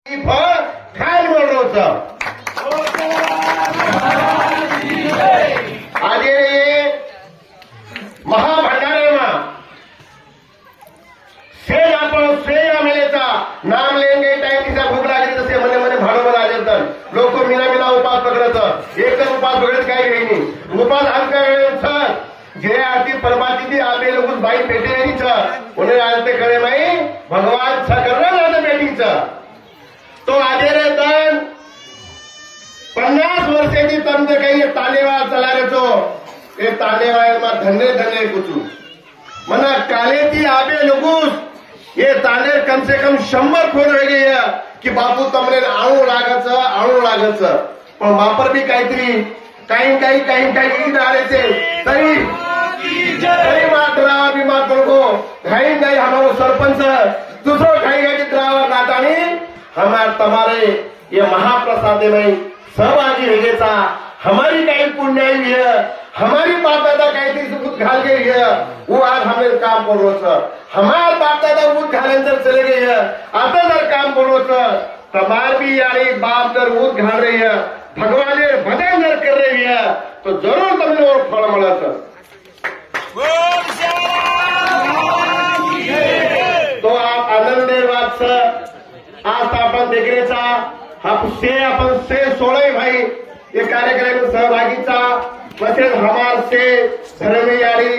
काय बोल होतं આજે મહાભંડારામાં સેજ આપણો સેજ આમેલેचा नाम लेंगे टाइम तिचा भूक लागली तसे मने मने भाडो लागत लोक मीना मीना उपास पकडत एकच उपास पकडत काय घेईनी उपास हलका वेळेस जे आती परमाती ती आपे लोक बाई पेटे येईच उन्हें आलते करे माई भगवान सकरना जाते बेटीच तो आजे रे तन 50 वर्षाची तंद काही तालेवाळ चलारेचो એ તાનેવાયમાં ધને ધને પૂછું મને કાલેથી આપે લોકોસ એ તાને કમ સે કમ 100 ખોર રહી ગઈ કે બાપુ તમને આણું લાગે છે પણ વાપર બી કાઈથી काही ईद आले थे तरी मात रावा बीमार पडको घाई नाही हमारो सरपंच दूसरो घाई घाई ड्राइवर नातानी हमार तुम्हारे ये महाप्रसाद में सहभागी रहेगा हमारी काही पुण्य है हमारी बाप दादा काही सुख घाल गई है वो आज हमें काम करो हमारे बाप दादा ऊट घालेंदर चले गए है आता जर काम करो तमार भी यानी बाप जर ऊट घाल रही है भगवान भजन जर कर रही है तो जरूर तुम्हें और फल मिला तो आप आनंद बात आज आपण देखरेचा आपण से सोळे भाई ये कार्यक्रम सहभागीचा मतलब हमार से धर्म यारी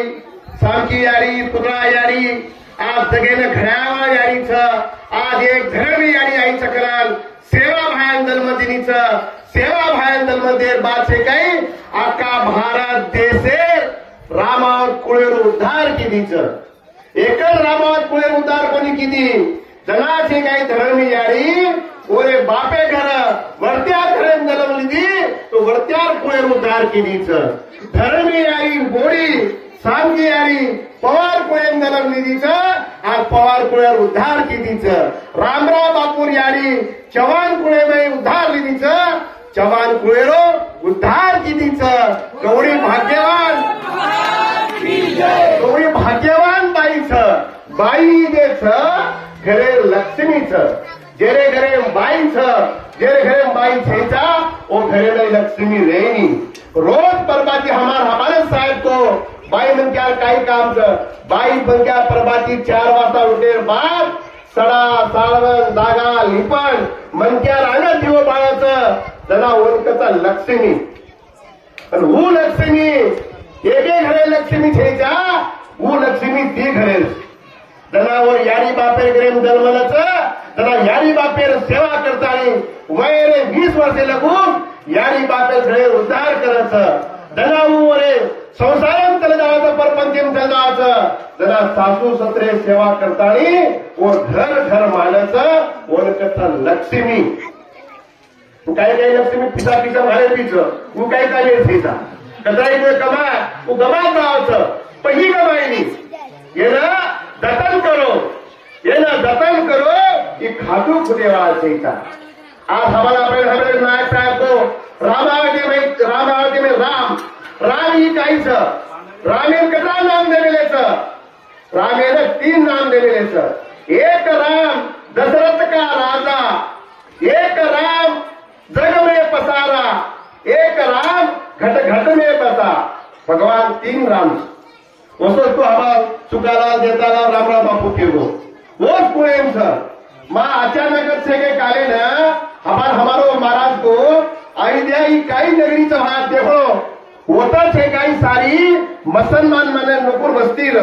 सामकी यारी पुतळा यारी आज जगेने घड्यावा यारी छ आज एक धर्म यारी आई चक्राल सेवा भायन दलमदिनीच सेवा भायन दलमध्ये बात है काही आका भारत देशे रामावत कुळेर उद्धार किदीच एकच रामावत कुळेर उद्धार कोणी किदी जनाचे काही धर्म यारी ओरे बापे घर वरत्या धरण जलमली तो वरत्यार कुळेर उद्धार किदीच धर्मी यारी बोडी सांगी यारी पवार कुळेर जलमलीच आज पवार कुळेर उद्धार किदीच रामराव बापूर यारी चव्हाण कुळे में उद्धार लिदीच चव्हाण कुळेरो उद्धार किदीच कवडी भाग्यवान बाईच बाई देच घरे लक्ष्मीच जेरे घरे बाई जेरे घरे बाई छेचा वो घरे में लक्ष्मी रहेगी रोज परबाती हमारे साहब को बाई मन क्या काही काम बाई बन क्या परबाती 4 वाजता उठे बाद सडा साळवण दागा लिपण मन क्या रांगा दिव बाळाचं जना ओळखचा लक्ष्मी आणि वो लक्ष्मी एके घरे लक्ष्मी छेचा वो लक्ष्मी ती घरे जनावर यारी बापेर ग्रेम जन्मलच जना यारी बापेर सेवा करतानी वय 20 वर्षे लगून यारी बापेर घरे उद्धार करत जनावर संसारम चल जावाचं परपंचम चल जावाचं जना सासू सत्रे सेवा करतानी और घर घर मानच ओळखता लक्ष्मी काही लक्ष्मी पिसा मारे पीच वो काही छेचा कतराई कमा वो गमा जावाचं पण ही कमाईनी ये ना जतन करो कि खाटू खुदेवा छेचा आज हमारा हमारे नायक साहब को रामावती में राम ही काहीच रामेन कथा नाम देलेच रामेन 3 नाम देलेच एक राम दशरथ का राजा एक राम जग में पसारा एक राम घट घट में बसा भगवान 3 राम उसको तो हमारा सुकालाल देतालाल रामराव बापू के वो पोएम सर माँ अचानक से के काले न हमारो महाराज को आइडिया ही काही नगरीचं भाग देखो होता छे काही सारी मुसलमान मने नुकुर बसतील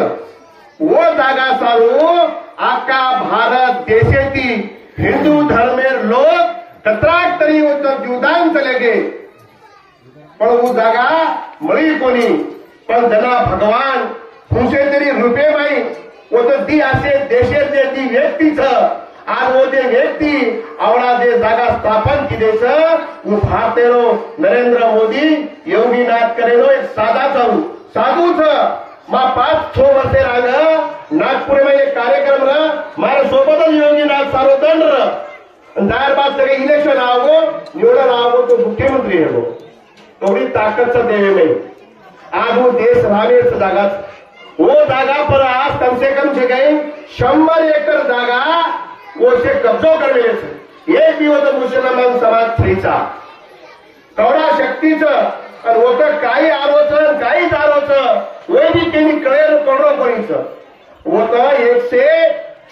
वो जागा सारू आका भारत देशेती हिंदू धर्मेर लोक कत्राक तरी जीवदान चले गे पण वो जागा मळी कोणी पण जना भगवान खुशे तरी रुपये बाई वो तो दी असे देशेर जे ती व्यक्तीच आज वो जे व्यक्ती आवडा जे जागा स्थापन किदेच वो भारतेरो नरेंद्र मोदी योगीनाथ करेलो एक साधूच मा 5-6 वर्षे राग नागपूर में एक कार्यक्रम मारे सोबत योगीनाथ सार्वदंड दार बाद सगळे इलेक्शन आवो निवडून आवो तो मुख्यमंत्री है वो थोड़ी ताकत से देवे में आज वो देश रामेर जागा वो जागा पर आज कम से कम जगह 100 एकड़ जागा वो से कब्जो कर मिले एक एक दिवस मुसलमान समाज थैचा तेवढा शक्तीचं आणि होतं काही आरोचं काहीच आरोचं वैदिकेनी कळेल करोडो कोणीच होतं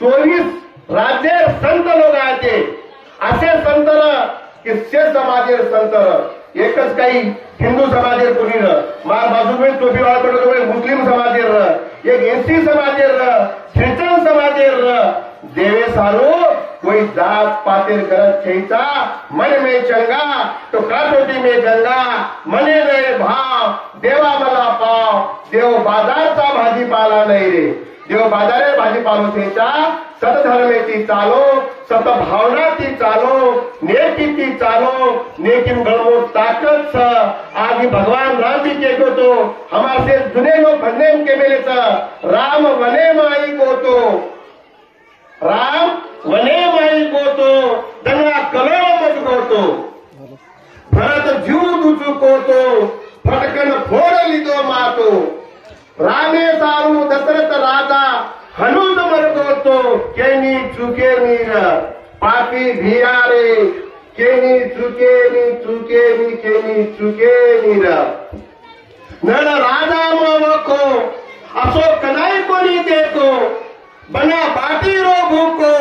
124 राज्य संत लोक आहेत ते असे संत की से समाजेर संत एकच काही हिंदू समाजेर कोणी मार बाजूमें टोपी वाला पडतो मुस्लिम समाजेर एक एसटी समाजेर ख्रिश्चन समाजेर देवे सारू कोई जात पातेर करत छेचा मन में चंगा तो काटोटी में गंगा मने नये भाव देवा मला पाव देव बाजारचा भाजीपाला नाही रे देव बाजारे भाजीपालो छेचा सतधर्मेची चालो सतभावनाची चालो नेकीची चालो नेकीन गळमो ताकत छ आदि भगवान राम जी के को तो हमारे से दुने लोग भन्ने के मेले राम वने माई को तो राम वने माई को तो दंगा कलळ मत को तो भरत जीव दुचू को तो फटकन फोड़ लिदो मातो रामे सारू दशरथ राजा हनुद मरतो तो केनी चुके नीर पापी भियारे केनी चुके नीर नर राजा मवको असो कनाई कोणी देतो बना बाटी रो भूको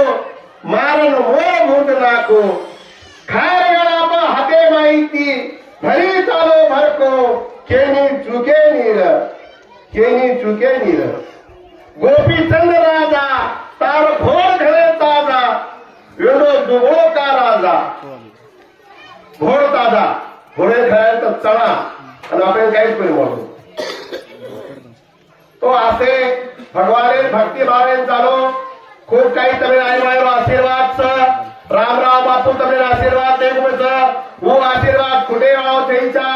मारन मोर भूत नाको खार गळा हाते माहिती भरी चालो भरको केनी चुके नीर गोपीचंद राजा तार घोड घरे ताजा वेडो दुबो का राजा घोड ताजा घोडे खेळायचा चढा आणि आपण काहीच करू म्हणून तो असे भगवाने भक्तिभावेन चालो खूप काही तमिळ आई मायरो आशीर्वाद राम राम बापू तमिळ आशीर्वाद देख वो आशीर्वाद खुटे वाव थईचा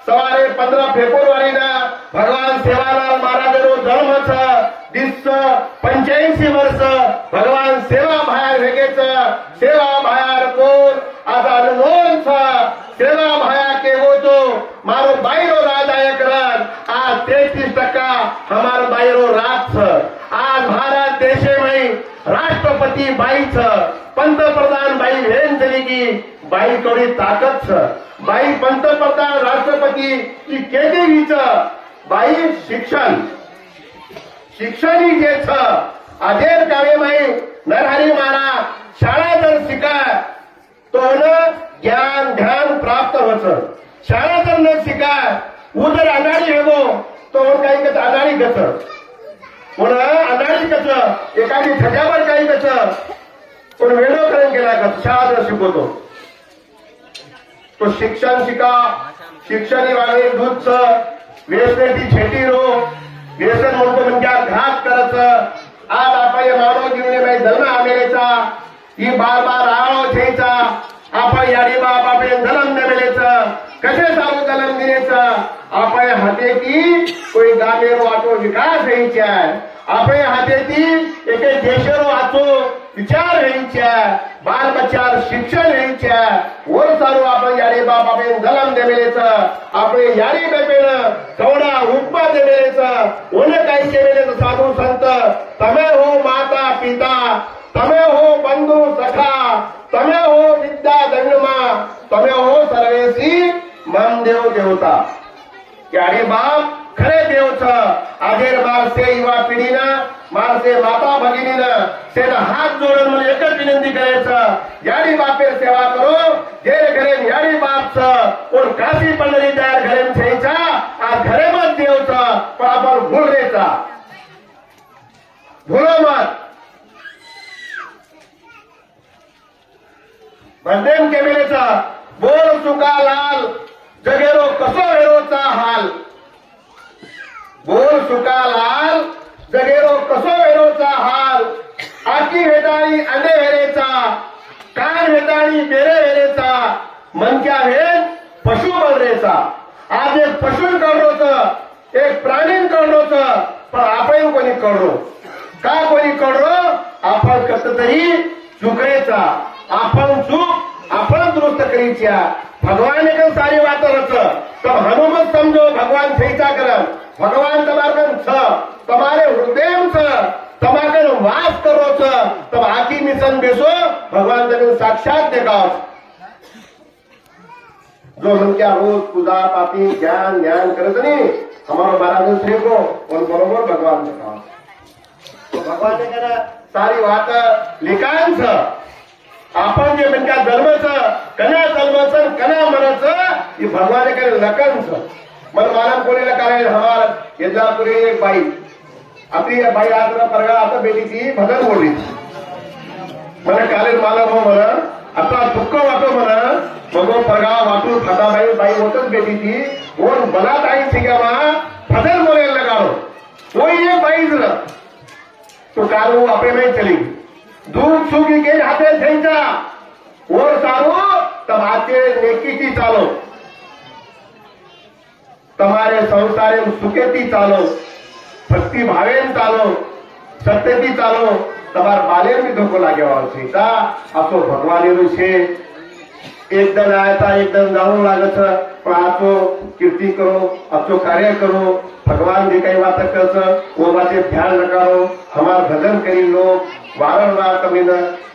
सवारे 15 फेब्रुवारी भगवान सेवालाल महाराज नो जन्म छ दिस 85 वर्ष भगवान सेवा भायर भेगेच सेवा भायर कोण आज अनमोल छ सेवा भाया के वो तो मारो बाईरो राजा एक रन आज 33% हमारो बाईरो रात छ आज भारत देशे में राष्ट्रपति बाई छ पंतप्रधान बाई भेन चली की बाई थोडी ताकद छ बाई पंतप्रधान राष्ट्रपती की केदेवीच बाई शिक्षण जे छ आधेर कावे माई नरहरी महाराज शाळा जर शिकाय तो ज्ञान ध्यान प्राप्त होत शाळा जर न शिकाय उदर अनाडी हेगो तो काही कच अनाडी कच पण अनाडी कच एखादी ठग्यावर काही कच पण वेळो करून गेला कच शाळा जर शिकवतो तो शिक्षण शिका शिक्षण वाले दूध व्यसनेची छेटी रो व्यसन म्हणतो म्हणजे घात करायचं आज आपण मानव जीवने जन्म आलेचा ही बार आळो छेचा आपण याडी बाप आपण जन्म नेलेचं कसे सारू जन्म दिनेचा आपण हाते की कोई गामेरो आतो विकास व्हायचा आपण हाते ती एक देशरो आतो विचार व्हायचा बाल बच्चार शिक्षण व्हायचा वर सारू आपण याडी बाप आपण जन्म देलेचं आपण याडी बेपेन थोडा उपमा देलेचं ओने काही केलेलं साधू संत तमे हो माता पिता तमे हो बंधू सखा तमे हो विद्या दंडमा तमे हो सर्वेसी मम देव देवता याडी बाप खरे देव छ आधेर बाप से युवा पिढीनं मारसे माता भगिनीनं सेना हात जोडून मला एकच विनंती करायचं याडी बापेर सेवा करो जेर घरेन याडी बाप छ कोण काशी पंढरी तयार घरेन छेचा आ घरे मत देव छ पण आपण भूल रेचा भूलो मत बंदेम के मेलेचा बोल चुका लाल जगेरो कसो हेरोचा हाल बोल चुका लाल जगेरो कसो हेरोचा हाल आकी हेदाळी अंडे हेरेचा कान हेदाळी बेरे हेरेचा मनक्या हेन पशु बनरेचा आज एक पशु कडरोच एक प्राणी कडरोच पण आपण कोणी कडरो का कोणी कडरो आपण कस तरी चुकरेचा आपण चूक आपण दुरुस्त करीच्या भगवान एक सारी बात रच तब हनुमत समझो भगवान छेचा कर भगवान तमाकन छ तुम्हारे हृदय छ तमाकन वास करो छ तब आकी मिशन बेसो भगवान तभी साक्षात देखा जो मन क्या रोज पूजा पाती ज्ञान ज्ञान करत नहीं हमारा महाराज श्री को और बरोबर भगवान देखा तो भगवान ने कहा सारी बात लिखांच आपण जे म्हणजे जन्माचं कना जन्माचं कना मनाचं हे भगवान करे लखनच मन मानव कोणीला करायला हमार यजापुरी एक बाई आपली बाई आज परगा आता बेटी ती भजन बोलली मला कालेज मालक हो म्हणा आता दुःख वाटो म्हणा मग परगा वाटून खाता बाई होतच बेटी ती कोण बनात आई शिकावा भजन बोलायला लगाओ कोई एक बाई जरा तो कारू आपे में चली दूध सूखी के हाथे झेंचा और सारू तब आते नेकी की चालो तुम्हारे संसारे सुखेती चालो भक्ति भावेन चालो सत्यती चालो तमार बालेर भी धोको लागे सीता असो भगवान से एक दिन आयता एक दिन जाऊन लागत पण आचो कीर्ती करो अच्छो कार्य करो भगवान जी कई बात कर वो बातें ध्यान रखाओ हमार भजन करी लो वारंवार तमीन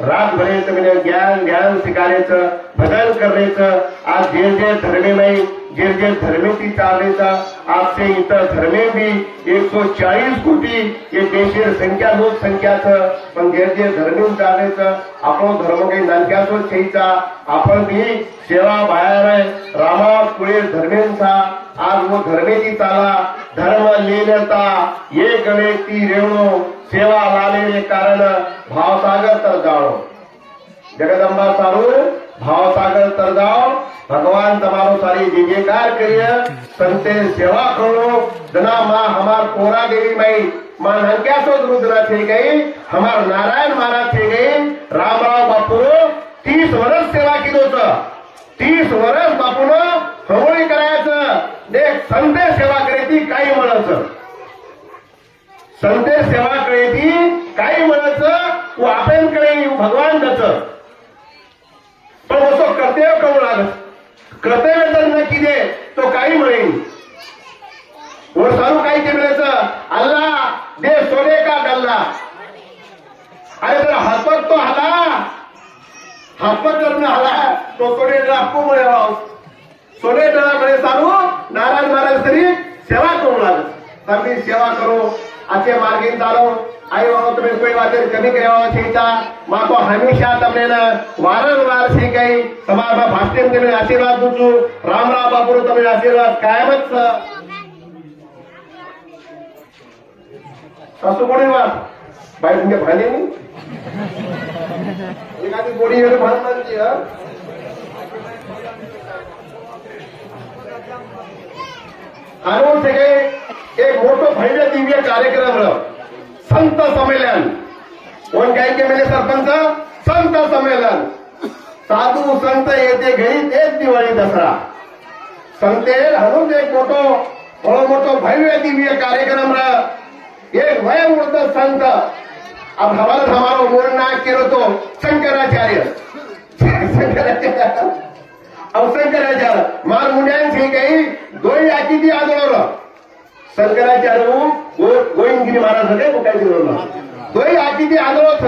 रात भरे तमीन ज्ञान ज्ञान शिकायचं भजन करायचं आज जे धर्मेमय जे धर्मेची चालायचं आज से इतर धर्मे भी 140 कोटी ये देशेर संख्या लोकसंख्याचं पण जे धर्मे चालायचं आपण धर्म काही नानक्याचो छेचा आपण भी सेवा बाहेर रामा पुढे धर्मेंचा आज वो धर्मेची चाला धर्म लीनता एक व्यक्ती रेवणो सेवा लालेले कारण भावसागर तर जाओ जगदंबा सारू भावसागर तर जाओ भगवान तमारो सारी जयकार करिए संते सेवा करो जना माँ हमार कोरा देवी माई माँ नंक्यासो रुद्रा थे गई हमार नारायण महाराज थे गई रामराव बापू 30 वर्ष सेवा की दोस्त 30 वर्ष बापून हवळी करायचं देख संते सेवा करायची काही म्हणायचं संते सेवा करायची काही म्हणायचं वो आपण करे भगवान त्याचं पण असो कर्तव्य करू लागत कर्तव्य जर नक्की दे तो काही म्हणेन वो सारू काही के म्हणायचं अल्लाह दे सोने का गल्ला अरे जर हातपत तो हला हातपत जर न हला तो सोने आपको म्हणे सोने डळा म्हणे सारू नारायण महाराज तरी सेवा करू लागत तुम्ही सेवा करो अच्छे मार्गे चालो आई बाबा तुम्हें कोई बात कमी करवा सीता माँ को हमेशा तमने न वारंवार सी गई तुम्हारा भाष्य तुम्हें आशीर्वाद दूचू रामराव बापू तुम्हें आशीर्वाद कायमच सासू कोणी बात बाई तुमच्या भांडे नाही एखादी गोडी एवढी भांडणांची आणून सगळे एक मोठं भव्य दिव्य कार्यक्रम संत संमेलन कोण काय के मेले सरपंच संत संमेलन साधू संत येते घरी तेच दिवाळी दसरा संते हरून एक मोठो भव्य दिव्य कार्यक्रम एक वयोवृद्ध संत अब हमारो मोर नाक केलो तो शंकराचार्य अब शंकराचार्य मार मुंड्यान से गई दोई आकी दी आदोर शंकराचार्य गोविंदगिरी महाराज होते वो काय दिलो दोई आकी दी आदोर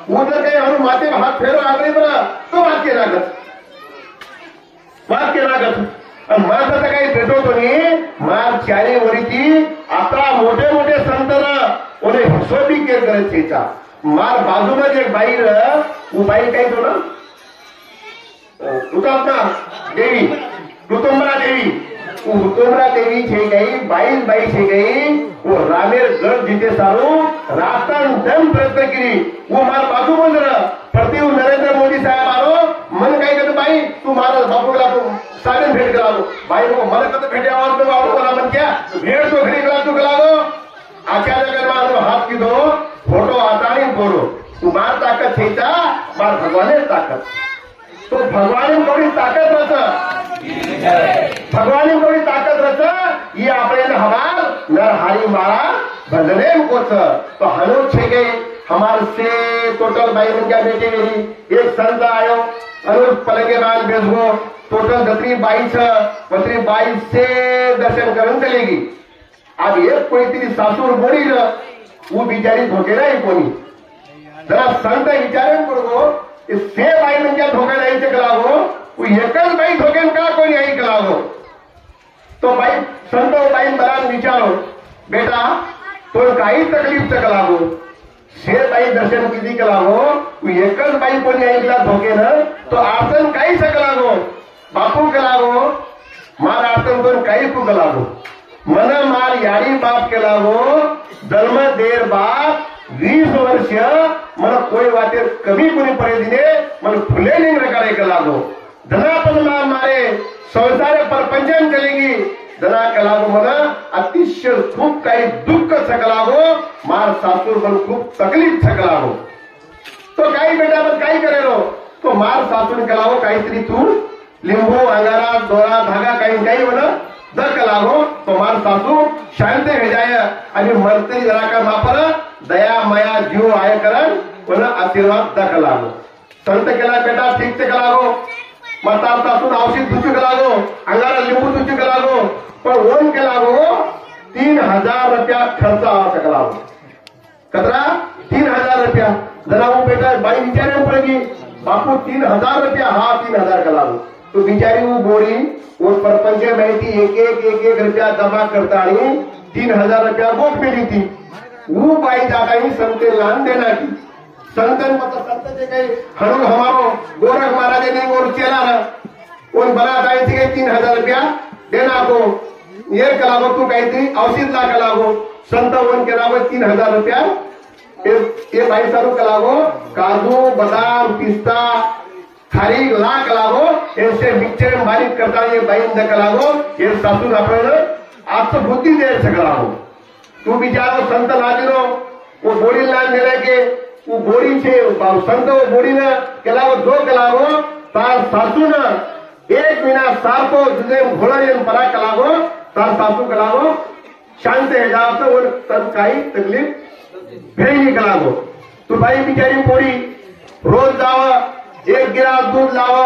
वो जर काही हनु माते हात फेरो आगळे बरं तो वाक्य लागत माझं तर काही भेटवतो नाही मार चारी वरीची आता मोठे मोठे संतर ओले हिशोबी केर करायचा मार बाजूमध्ये एक बाई वो बाई काय तो ना हुतात्मा देवी ऋतुंबरा देवी ऋतुंबरा देवी छे गई 22 बाई छे गई वो रामेर गढ़ जीते सारू रातन दम प्रयत्न करी वो मार बाजू में प्रति नरेंद्र मोदी साहेब आरो मन काय करतो बाई तू मारा बापूला तू साधन भेट करा बाई को मन कत भेट्यावर तो आवडो मला मन क्या भेट तो घरी करा तू गलागो आचार्य करवानो हाथ की दो फोटो आतानी बोलो तू मार ताकत छेता मार भगवाने ताकत तो भगवान कोणी ताकत रच भगवान कोणी ताकत रच ये आपने हमार नरहारी मारा भजने कोच तो हनु छे गए हमार से टोटल भाई बन क्या बेटे मेरी एक संत आयो अनुज पलंगे बाल बेसगो टोटल 22 से दर्शन करन चलेगी अब एक कोई तेरी सासूर बोली वो बिचारी धोके नाही कोणी जरा संत विचारण करो से बाई म्हणजे धोका द्यायचे का लागो एकच बाई धोकेन का कोणी ऐक लागो तो बाई संत बाई मला विचारो बेटा तो काही तकलीफ का लागो से बाई दर्शन किती का लागो एकच बाई कोणी ऐकला धोकेनं तो अडचण काही सक लागो बापू का लागो मार अडचण कोण काही तू का लागो मन मार याडी बाप के लागो जन्म देर बाप 20 वर्ष मला कोई वाटे कमी कोणी परिधीने मला फुले लिंग रकाळे का लागो धना पण मारे संसार परपंचन चलेगी धना का लागो मला अतिशय खूप काही दुःख सकलागो मार सासूर पण खूप तकलीफ सकलागो तो काही बेटा पण काही करेलो तो मार सासूर का लागो काहीतरी तू लिंबू अंगारा दोरा धागा काही म्हणा दक लागो तो मार सासू शांत भेजाय आणि मरतरी जरा का मापर दया मया जीव आय करण पुन्हा आशीर्वाद दक लागो संत केला बेटा ठीक से लागो म्हातार सासून औषध दुचक लागो अंगारा लिंबू दुचक लागो पण ओन के लागो 3000 रुपया खर्च आवश्यक लागो कतरा 3000 रुपया जरा वो बेटा बाई विचारे पड़ेगी बापू 3000 रुपया हा 3000 का लागो तो बिचारी वो बोरी वो परपंच बैठी एक रुपया जमा करता 3000 रुपया गोट मिली थी वो बाई जाता ही संते लान देना की संतन मतलब संत जे काही हणून हमारो गोरख महाराज ने और चला रहा उन बना दाई थी 3000 रुपया देना को ये कलागो तू काही थी औषध ला कलागो संत वन के लागो 3000 रुपया ये भाई सारू कलागो काजू बादाम पिस्ता खारी लाख लागो ऐसे मिक्सर बारीक करता ये बाईन दक लागो ये सासू आपण आज बुद्धी दे सकलागो तू बिचारो संत लादिरो वो बोडी लान दिले के वो बोडी छे संत वो बोडी ने केलागो दो कलागो तार सासू ने एक महीना सारको जुने घोड़ायन परा कलागो तार सासू कलागो शांत है जात और तब काही तकलीफ भेई कलागो तू बाई बिचारी बोडी रोज जावा एक गिलास दूध लावा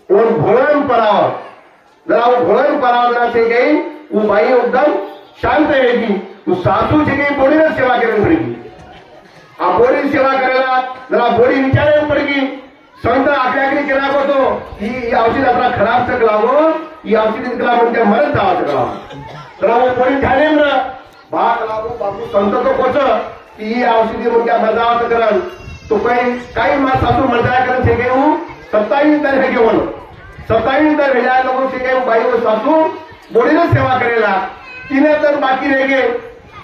और घोड़न परावा जरा वो घोड़न परावना से गई वो भाई एकदम शांत रहेगी वो सासू से गई बोड़ी ने सेवा करनी पड़ेगी आप बोड़ी सेवा करेला जरा बोड़ी विचारे पड़ेगी संत आखरी केला को तो ही औषध अपना खराब तक लावो ही औषध निकला म्हणजे मरत जावा तक लावो जरा वो बोड़ी ठाणे ना भाग लावो बापू संत तो कोच की ही औषधी म्हणजे मजा करन तो काही मार सासू मजा करन से गई 27 तर है घेऊन 27 तर भेजा लोगों से गई भाई वो सासू बोड़ी ने सेवा करेला 3 तर बाकी रह गए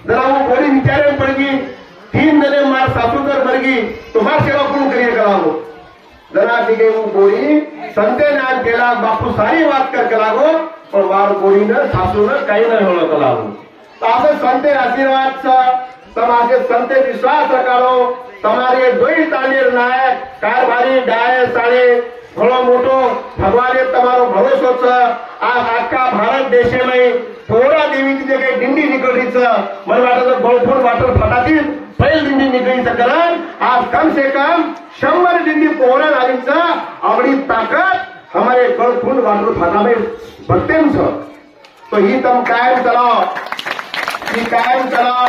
जरा वो बोड़ी विचारे पड़गी 3 जने मार सासू तर मरगी तो मार सेवा कौन करिए करावो जरा ठीक है वो बोड़ी संते नाम केला बापू सारी बात कर करावो पण वार बोड़ी ने सासू ने काही नाही होलो करावो तो असं संते आशीर्वाद समाजे संते विश्वास रखाडो તમારે દોઈ તાલીર નાય કારભારી ડાય સાળે ઘણો મોટો ભગવાને તમારો ભરોસો છે આ આખા ભારત દેશમાં થોડા દેવીની જગ્યાએ દિંડી નીકળી છે મને વાટે તો ગોળફોડ વાટર ફટાતી पहिल दिंडी निघली सकरण आज कम से कम 100 दिंडी पोहरण आली छ आवडी ताकद हमारे गळफूंड वाटर फाटा में बतेम छ तो ही तम कायम चलाओ ही कायम चलाओ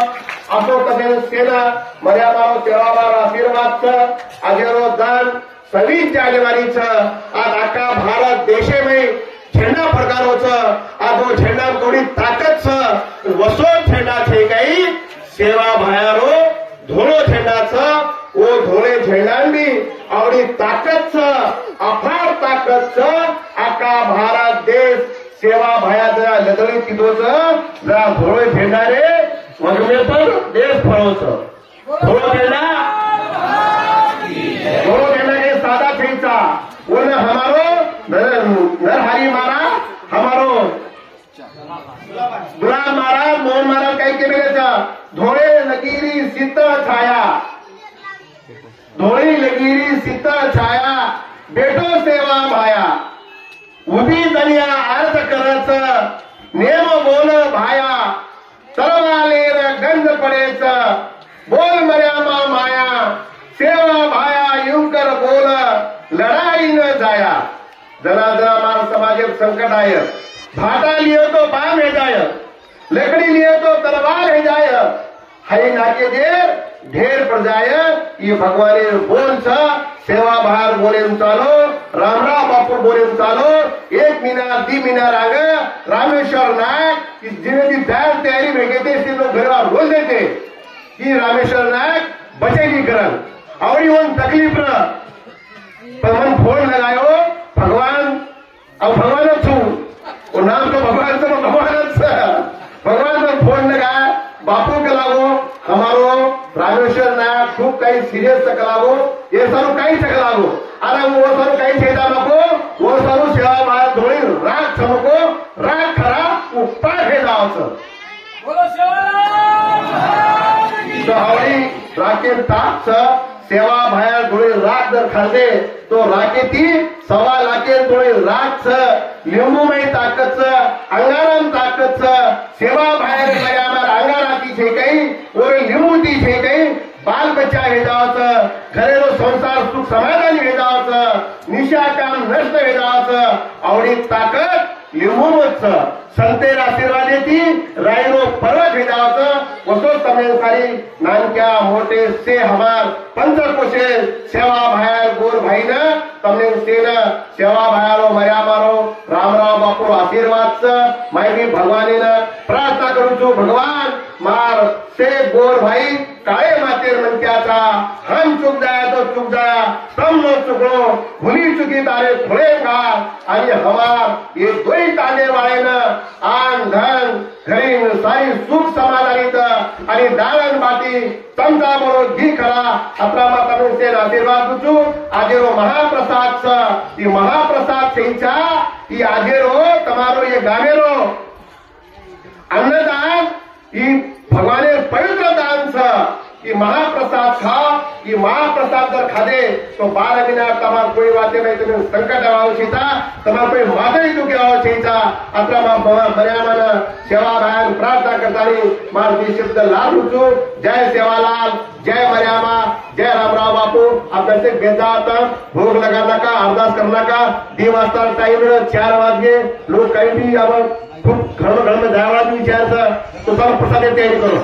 असो कदेल सेना मर्यादाओ सेवाबार आशीर्वाद छ आगेरो दान 26 जानेवारी छ आज आखा भारत देशे में झेंडा फडकारो छ आगो झेंडा थोड़ी ताकत छ वसो झेंडा छे कई सेवा भायारो धोळो झेंडा छ ओ धोळे झेंडांनी आवडी ताकत छ अफार ताकत छ आखा भारत देश सेवा भाया जरा लदळी किदो छ जरा धोळे झेंडा रे वगमे पर देश फळो छ धोळो झेंडा के सादा थईचा ओने हमारो नरहरी मारा हमारो गुलाम महाराज मोहन महाराज काही के बेले था धोळे लकीरी शीतळ छाया धोळी लकीरी शीतळ छाया बेटो सेवा भाया उभी दनिया अर्थ करच नेम बोल भाया तरवालेर गंध पडेच बोल मर्यामा माया सेवा भाया युकर बोल लढाई न जाया जरा जरा मार समाज संकट आय भाटा लियो तो बाम है जाय लकड़ी लियो तो तलवार है जाय हई नाके देर ढेर पर जाय ये भगवान बोल छ सेवा बाहेर बोलेन चालो रामराव बापू बोलेन चालो 1 महीना 2 महीना आग रामेश्वर नायक जिन्हें तैयार तैयारी में कहते इसलिए लोग घर वाले बोल देते कि रामेश्वर नायक बचेगी करन और ये तकलीफ न पर मन फोन लगायो भगवान अब भगवान छू वो नाम तो भगवान तो भगवान तो फोन लगाया बापू के लागो हमारो रामेश्वर नायक खूब कहीं सीरियस तक लागो ये सारू कहीं तक लागो अरे वो सारू कहीं छेदा नको वो सारू सेवा बाहेर धोळी राग समको राग खरा उपाय भेदावचं बोलो हावडी राकेत ताक सेवा बाहेर धोळी राग जर खाल्ले तो राकेती 1.25 लाख धोळी राग लिंबू माई ताकत अंगाराम ताकत सेवा बाहेर आम्हाला अंगाराती छे काही और लिंबू ती छे काही बाल बच्चा भेजावचं घरेलो संसार सुख समाधान भेजावचं निशा काम नष्ट भेजावचं आवडी ताकद लिंबूच संतेर आशीर्वाद येती रायरो पर्वत भेजावचं वसो तमेसारी नानक्या मोठे से हमार पंचकोशे सेवा बाहेर गोर भाईन तमने सेन सेवा बाहेरो मर्या मारो रामराव बापू आशीर्वाद माहिती भगवानीनं प्रार्थना करू छू भगवान मार से गोर भाई काळे मातेर म्हणत्याचा हम चूक जाया तो चूक जाया तम न चुकलो भुली चुकी तारे थोडे का आणि हमार ये दोई ताने वाळेनं आन धन घरी सारी सुख समाधानीत आणि दालन बाटी तमचा बरो घी खरा आपला माता से आशीर्वाद दुचू आजेरो महाप्रसाद ती महाप्रसाद सेंचा ती आजेरो तमारो ये गामेरो अन्नदान ही भगवाने पवित्र दान कि महाप्रसाद खा कि महाप्रसाद जर खादे तो 12 महीना तमार कोई वाते नहीं तुम्हें संकट आवाओ छीता तमार कोई मादरी दुखे आवाओ छीता अत्रा मर्यामन सेवा बहन प्रार्थना करतानी मार दी शब्द लाभ उचू जय सेवालाल जय मर्यामा जय रामराव बापू आप जैसे बेदात भोग लगाना का अरदास करना का 2 वाजता टाइम 4 वाजे लोग कहीं भी अब खूब घर में जावा विचार तो सब प्रसाद तैयारी करो